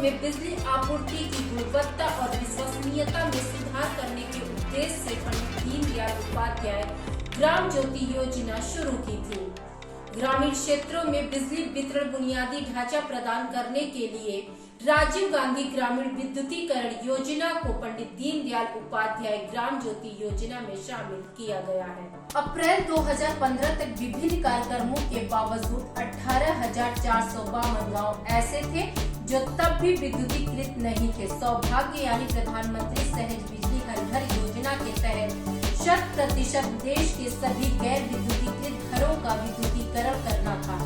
में बिजली आपूर्ति की गुणवत्ता और विश्वसनीयता में सुधार करने के उद्देश्य से पंडित दीनदयाल उपाध्याय ग्राम ज्योति योजना शुरू की थी। ग्रामीण क्षेत्रों में बिजली वितरण बुनियादी ढांचा प्रदान करने के लिए राजीव गांधी ग्रामीण विद्युतीकरण योजना को पंडित दीनदयाल उपाध्याय ग्राम ज्योति योजना में शामिल किया गया है। अप्रैल 2015 तक विभिन्न कार्यक्रमों के बावजूद 18,452 गाँव ऐसे थे जो तब भी विद्युतीकृत नहीं थे। सौभाग्य यानी प्रधानमंत्री सहज बिजली हर घर योजना के तहत 100% देश के सभी गैर विद्युतीकृत घरों का विद्युतीकरण करना था।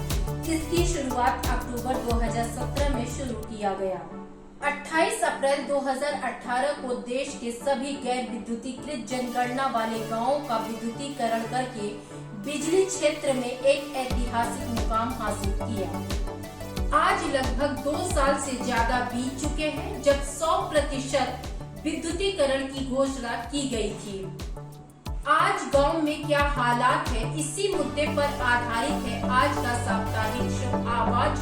इसकी शुरुआत अक्टूबर 2017 में शुरू किया गया। 28 अप्रैल 2018 को देश के सभी गैर विद्युतीकृत जनगणना वाले गांवों का विद्युतीकरण करके बिजली क्षेत्र में एक ऐतिहासिक मुकाम हासिल किया। आज लगभग 2 साल से ज्यादा बीत चुके हैं जब 100% विद्युतीकरण की घोषणा की गई थी। आज गांव में क्या हालात है, इसी मुद्दे पर आधारित है आज का साप्ताहिक शो आवाज।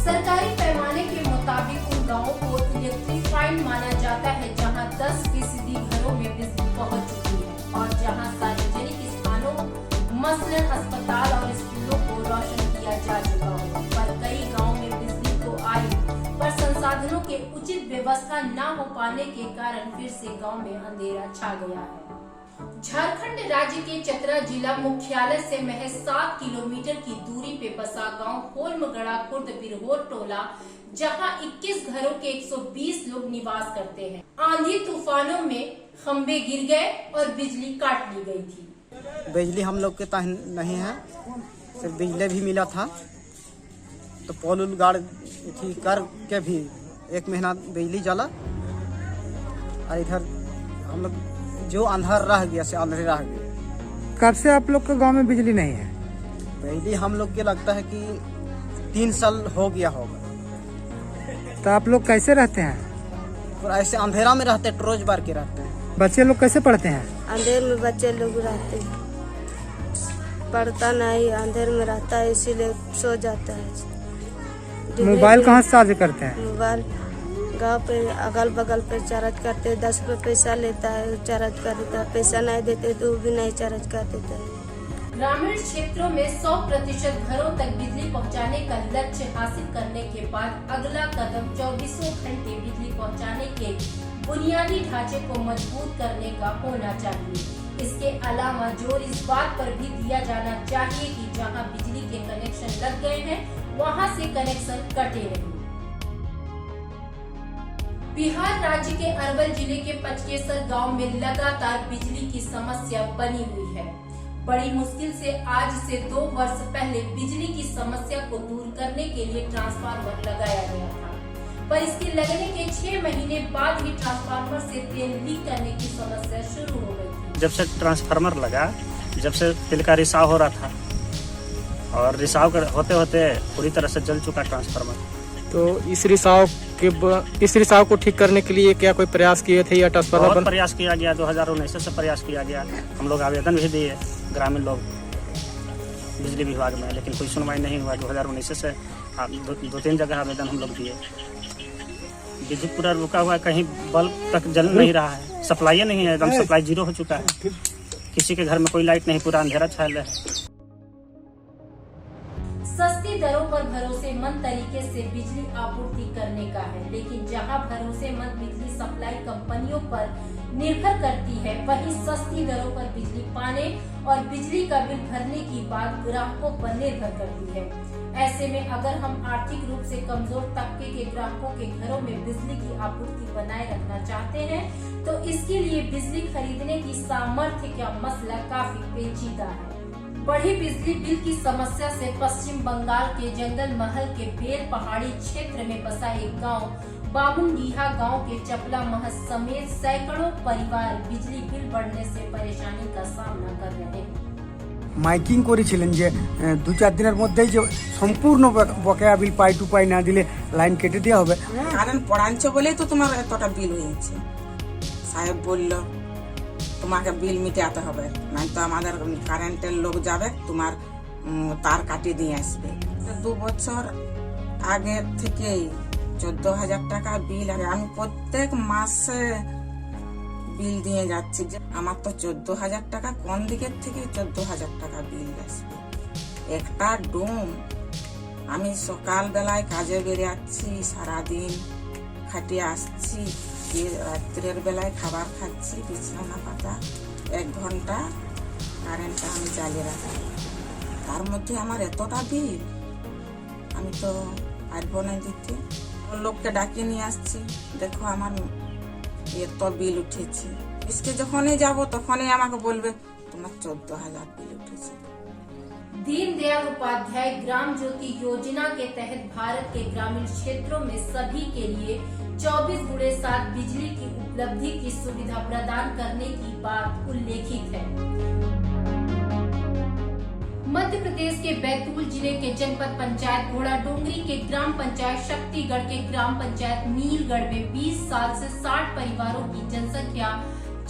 सरकारी पैमाने के मुताबिक उन गांवों को इलेक्ट्रीफाइड माना जाता है जहां 10% घरों में बिजली पहुंच चुकी है और जहां सार्वजनिक स्थानों मसलन अस्पताल और स्कूलों को रोशन किया जा चुका हो। पर कई गांवों में बिजली तो आई पर संसाधनों के उचित व्यवस्था न हो पाने के कारण फिर से गांव में अंधेरा छा गया है। झारखंड राज्य के चतरा जिला मुख्यालय से महज 7 किलोमीटर की दूरी पे बसा गांव होलमगड़ा खुर्द बिरहोर टोला, जहां 21 घरों के 120 लोग निवास करते हैं। आंधी तूफानों में खंबे गिर गए और बिजली काट ली गई थी। बिजली हम लोग के तक नहीं है, सिर्फ बिजली भी मिला था तो पोल उल गाड़ थी कर के भी 1 महीना बिजली जला और इधर हम लोग जो अंधार रह गया से अंधेरे रह गए। कब से आप लोग के गांव में बिजली नहीं है? बिजली हम लोग के लगता है कि 3 साल हो गया होगा। तो आप लोग कैसे रहते हैं? और ऐसे अंधेरा में रहते, रोज बार के रहते हैं। बच्चे लोग कैसे पढ़ते हैं? अंधेर में बच्चे लोग रहते हैं, पढ़ता नहीं, अंधेर में रहता है इसीलिए सो जाता है। मोबाइल कहाँ से चार्ज करते हैं? मोबाइल गांव पे अगल बगल पे चार्ज करते हैं, 10 रुपये पैसा लेता है, चार्ज कर देता है। पैसा नहीं देते तो भी नहीं चार्ज कर देता है। ग्रामीण क्षेत्रों में 100% घरों तक बिजली पहुंचाने का लक्ष्य हासिल करने के बाद अगला कदम 24 घंटे बिजली पहुंचाने के बुनियादी ढांचे को मजबूत करने का होना चाहिए। इसके अलावा जोर इस बात पर भी दिया जाना चाहिए कि जहां बिजली के कनेक्शन लग गए हैं वहां से कनेक्शन कटे नहीं। बिहार राज्य के अरवल जिले के पचकेसर गांव में लगातार बिजली की समस्या बनी हुई है। बड़ी मुश्किल से आज से 2 वर्ष पहले बिजली की समस्या को दूर करने के लिए ट्रांसफार्मर लगाया गया था, पर इसके लगने के 6 महीने बाद ही ट्रांसफार्मर से तेल लीक करने की समस्या शुरू हो गई थी। जब से ट्रांसफार्मर लगा, जब से तेल का रिसाव हो रहा था और रिसाव होते होते पूरी तरह से जल चुका ट्रांसफार्मर। तो इस रिसाव को ठीक करने के लिए क्या कोई प्रयास किए थे या ट्रांसफार्मर? बहुत प्रयास किया गया, 2019 से प्रयास किया गया। हम लोग आवेदन भी दिए, ग्रामीण लोग बिजली विभाग में, लेकिन कोई सुनवाई नहीं हुआ। 2019 से 2-3 जगह आवेदन हम लोग दिए। विद्युत पूरा रुका हुआ है, कहीं बल्ब तक जल नहीं रहा है, सप्लाई नहीं है, एकदम सप्लाई 0 हो चुका है। किसी के घर में कोई लाइट नहीं, पूरा अंधेरा छाया है। सस्ती दरों पर भरोसेमंद तरीके से बिजली आपूर्ति करने का है, लेकिन जहां भरोसेमंद बिजली सप्लाई कंपनियों पर निर्भर करती है, वहीं सस्ती दरों पर बिजली पाने और बिजली का बिल भरने की बात ग्राहकों पर निर्भर करती है। ऐसे में अगर हम आर्थिक रूप से कमजोर तबके के ग्राहकों के घरों में बिजली की आपूर्ति बनाए रखना चाहते हैं, तो इसके लिए बिजली खरीदने की सामर्थ्य का मसला काफी पेचीदा है। बढ़ी बिजली बिल की समस्या से पश्चिम बंगाल के जंगल महल के बेल पहाड़ी क्षेत्र में बसा एक गांव बामुनडीहा गांव के चपला महज समेत सैकड़ों परिवार बिजली बिल बढ़ने से परेशानी का सामना कर रहे हैं। মাইকিং করেছিলেন যে 2-4 দিনের মধ্যেই যে সম্পূর্ণ বকেয়া বিল পাই টু পাই না দিলে লাইন কেটে দেওয়া হবে। কারণ পড়াঞ্চ বলেই তো তোমার এতটা বিল হয়েছে। সাহেব বলল তোমাকে বিল মিটাতে হবে, নাই তো আমাদের কারেন্টের লোক যাবে তোমার তার কাটিয়ে দিয়ে আসবে। 2 বছর আগে থেকেই 14,000 টাকা বিল আগে আমি প্রত্যেক মাসে বিল দিয়ে যাচ্ছি। যে আমার তো 14,000 টাকা কোন দিকের থেকে 14,000 টাকা বিল আসবে। একটা ডুম আমি সকালবেলায় কাজে বেরিয়েছি, সারাদিন খাটিয়ে আসছি, রাত্রের বেলায় খাবার খাচ্ছি, বিছানা পাতা 1 ঘন্টা কারেন্টটা আমি চালিয়ে রাখি, তার মধ্যে আমার এতটা বিল আমি তো পারবো না দিতে। লোককে ডাকিয়ে নিয়ে আসছি, দেখো আমার এত বিল উঠেছে। इसके যখনই যাব তখনই আমাকে বলবে তোমার 14,000 बिल उठेছে। दीनदयाल उपाध्याय ग्राम ज्योति योजना के तहत भारत के ग्रामीण क्षेत्रों में सभी के लिए 24/7 बिजली की उपलब्धि की सुविधा प्रदान करने की बात उल्लेखित है। मध्य प्रदेश के बैतूल जिले के जनपद पंचायत घोड़ा डोंगरी के ग्राम पंचायत शक्तिगढ़ के ग्राम पंचायत नीलगढ़ में 20 साल से 60 परिवारों की जनसंख्या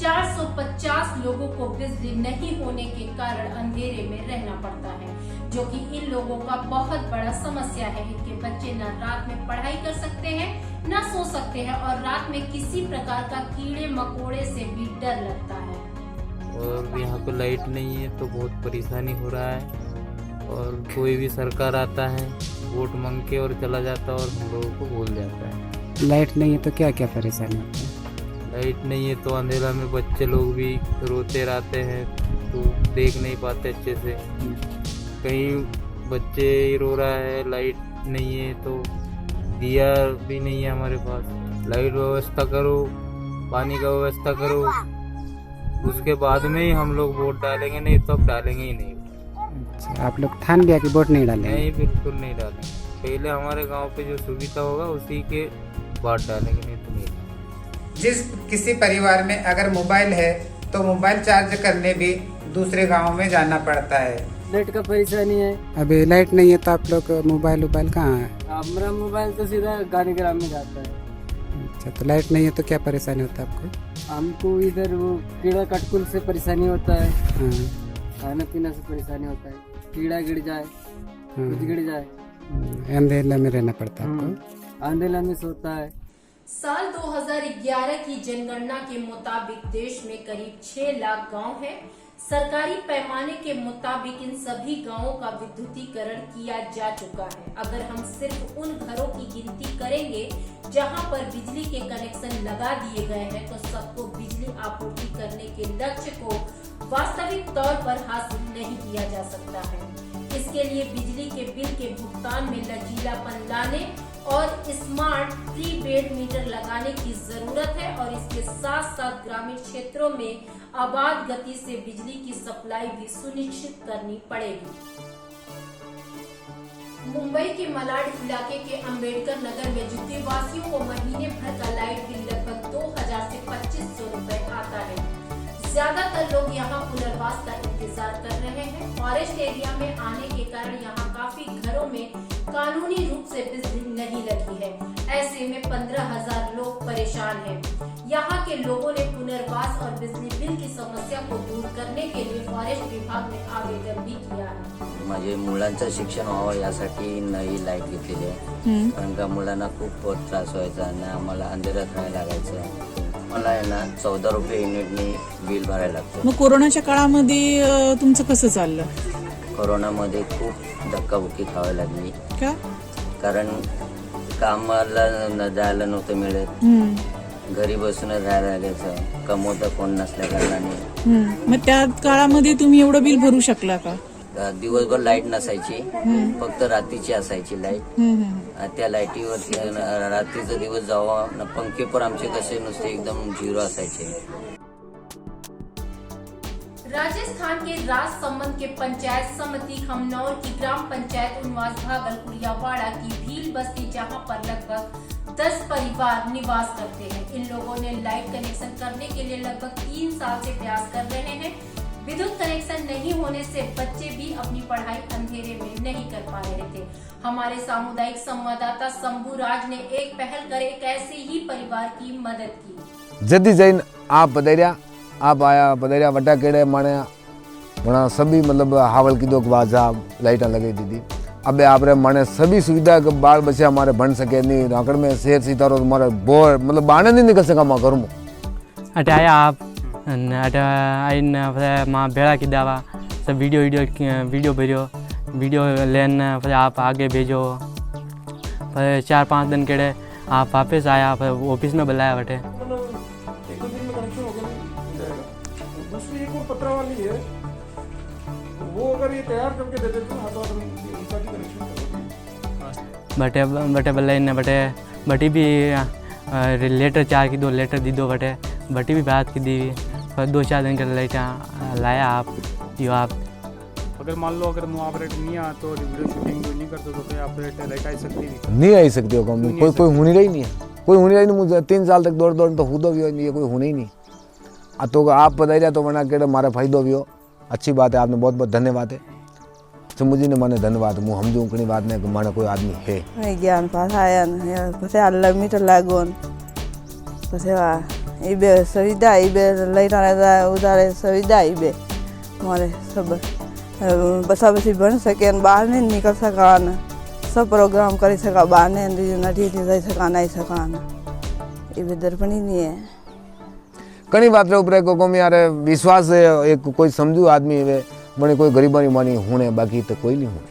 450 लोगों को बिजली नहीं होने के कारण अंधेरे में रहना पड़ता है, जो कि इन लोगों का बहुत बड़ा समस्या है। इनके बच्चे न रात में पढ़ाई कर सकते हैं, न सो सकते हैं और रात में किसी प्रकार का कीड़े मकोड़े से भी डर लगता है। और यहाँ पे लाइट नहीं है तो बहुत परेशानी हो रहा है। और कोई भी सरकार आता है वोट मांग के और चला जाता है और हम लोगों को भूल जाता है। लाइट नहीं है तो क्या क्या परेशानी होती है? लाइट नहीं है तो अंधेरा में बच्चे लोग भी रोते रहते हैं, तो देख नहीं पाते अच्छे से। कहीं बच्चे रो रहा है, लाइट नहीं है तो दिया भी नहीं है हमारे पास। लाइट व्यवस्था करो, पानी का व्यवस्था करो, उसके बाद में ही हम लोग वोट डालेंगे, नहीं तो अब डालेंगे ही नहीं। अच्छा, आप लोग ठान लिया कि वोट नहीं डालेंगे? नहीं, बिल्कुल नहीं डालेंगे। पहले हमारे गांव पे जो सुविधा होगा उसी के बाद डालेंगे, नहीं तो नहीं। जिस किसी परिवार में अगर मोबाइल है तो मोबाइल चार्ज करने भी दूसरे गांव में जाना पड़ता है। लाइट का परेशानी है। अभी लाइट नहीं है तो आप लोग मोबाइल कहाँ है? हमारा मोबाइल तो सीधा गाड़ी ग्राम में जाता है। अच्छा, तो लाइट नहीं है तो क्या परेशानी होता है आपको? हमको इधर वो कीड़ा कटकुल से परेशानी होता है, हाँ। खाना पीना से परेशानी होता है, कीड़ा गिर जाए, कुछ गिर जाए, अंधेला में रहना पड़ता है आपको? अंधेला में सोता है। साल 2011 की जनगणना के मुताबिक देश में करीब 6 लाख गांव हैं। सरकारी पैमाने के मुताबिक इन सभी गांवों का विद्युतीकरण किया जा चुका है। अगर हम सिर्फ उन घरों की गिनती करेंगे जहां पर बिजली के कनेक्शन लगा दिए गए हैं, तो सबको बिजली आपूर्ति करने के लक्ष्य को वास्तविक तौर पर हासिल नहीं किया जा सकता है। इसके लिए बिजली के बिल के भुगतान में लचीलापन लाने और स्मार्ट प्रीपेड मीटर लगाने की जरूरत है और इसके साथ साथ ग्रामीण क्षेत्रों में आबाद गति से बिजली की सप्लाई भी सुनिश्चित करनी पड़ेगी। मुंबई के मलाड इलाके के अंबेडकर नगर में झुग्गी वासियों को महीने भर का लाइट बिल लगभग 2,000 से 2,500 रुपए आता है। ज्यादातर लोग यहाँ पुनर्वास का इंतजार कर रहे हैं। फॉरेस्ट एरिया में आने के कारण यहाँ काफी घरों में कानूनी रूप से बिजली नहीं लगी है। ऐसे में 15,000 लोग परेशान हैं। यहाँ के लोगों ने पुनर्वास और बिजली बिल की समस्या को दूर करने के लिए फॉरेस्ट विभाग में आवेदन भी किया है। माझे मुलांचं शिक्षण व्हावं यासाठी नवी लाईट घेतलेली आहे, कारण का मुलांना खूप त्रास व्हायचा आणि आम्हाला अंधेरात राहायला लागायचं। मला आहे ना 14 रुपये युनिटनी बिल भरायला लागतं। मग कोरोनाच्या काळामध्ये तुमचं कसं चाललं? कोरोनामध्ये खूप धक्काबुक्की खावी लागली, का? कारण कामाला जायला नव्हतं मिळत, घरी बसूनच राहायला लागायचं, कमवता कोण नसल्या कारणाने। मग त्या काळामध्ये तुम्ही एवढं बिल भरू शकला का? दिवसभर लाईट नसायची, फक्त रात्रीची असायची लाईट। त्या लाईटीवरती रात्रीचा दिवस जावा, पंखे पण आमचे कसे नुसते एकदम झिरो असायचे। राजस्थान के राजसमंद के पंचायत समिति हमनौर की ग्राम पंचायत उनवास भागलपुरियावाड़ा की भील बस्ती, जहां पर लगभग 10 परिवार निवास करते हैं। इन लोगों ने लाइट कनेक्शन करने के लिए लगभग 3 साल से प्रयास कर रहे हैं। विद्युत कनेक्शन नहीं होने से बच्चे भी अपनी पढ़ाई अंधेरे में नहीं कर पा रहे थे। हमारे सामुदायिक संवाददाता शंभू राज ने एक पहल कर एक ऐसे ही परिवार की मदद की। जदी जैन आप बदैरिया आप आया पधारिया वटा केड़े माने वहाँ सभी मतलब हावल की दो बाजा लाइटा लगी दीदी। अब आप रे माने सभी सुविधा के बाल बच्चे हमारे बन सके नहीं राकड़ में शेर सितारो तुम्हारे बोर मतलब बाहर नहीं निकल सका माँ करूँ अटे आया आप अटे आई माँ बेड़ा की दावा सब वीडियो भेजो वीडियो लेन फिर आप आगे भेजो फिर 4-5 दिन केड़े आप वापस आया फिर ऑफिस में बुलाया बटे दूसरी एक और पत्रा वाली है वो अगर ये तैयार करके दे देते ना तो उनका भी कनेक्शन बटे बटे बुलाई ने बटे बटी भी लेटर 4 की 2 लेटर दी दो बटे बटी भी बात की दी फिर 2-4 दिन के लाइट लाया आप यो आप अगर मान लो अगर ऑपरेट नहीं आ तो वीडियो शूटिंग नहीं करते तो क्या ऑपरेट लाइट आई सकती नहीं आई सकती होगा कोई होनी रही नहीं है कोई होनी रही नहीं मुझे 3 साल तक दौड़ तो खुद भी ये कोई होने ही नहीं तो आप बताइए तो वरना के हमारा फायदो भी हो अच्छी बात है आपने बहुत बहुत धन्यवाद है तो मुझे ने माने धन्यवाद मुँह हम जो बात नहीं कि माना कोई आदमी है ज्ञान पास आया पसे अल्लाह मीटर लागोन पसे इबे सुविधा इबे लाइटा उधारे सुविधा इबे हमारे सब बसा बसी बन सके बाहर नहीं निकल सकान सब प्रोग्राम कर सका बाहर नहीं नटी रह सका नहीं सकान इबे दर्पणी नहीं है कई बात ऊपर को यार विश्वास है एक कोई समझू आदमी है बने कोई गरीबानी मानी होने बाकी तो कोई नहीं होने।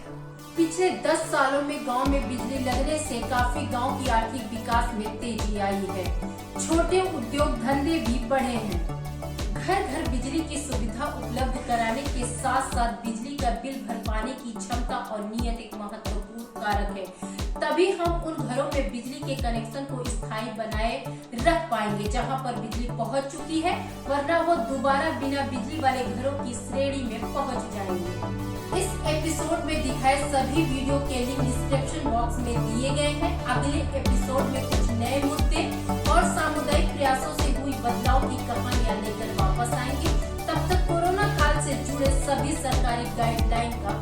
पिछले 10 सालों में गांव में बिजली लगने से काफी गांव की आर्थिक विकास में तेजी आई है। छोटे उद्योग धंधे भी बढ़े हैं। घर घर बिजली की सुविधा उपलब्ध कराने के साथ साथ बिजली का बिल भर पाने की क्षमता और नियत एक महत्वपूर्ण कारक है। तभी हम उन घरों में बिजली के कनेक्शन को स्थायी बनाए रख पाएंगे जहां पर बिजली पहुंच चुकी है, वरना वो दोबारा बिना बिजली वाले घरों की श्रेणी में पहुंच जाएंगे। इस एपिसोड में दिखाए सभी वीडियो के लिंक डिस्क्रिप्शन बॉक्स में दिए गए हैं। अगले एपिसोड में कुछ नए मुद्दे और सामुदायिक प्रयासों से हुई बदलाव की कहानियां लेकर वापस आएंगे। तब तक कोरोना काल से जुड़े सभी सरकारी गाइडलाइन का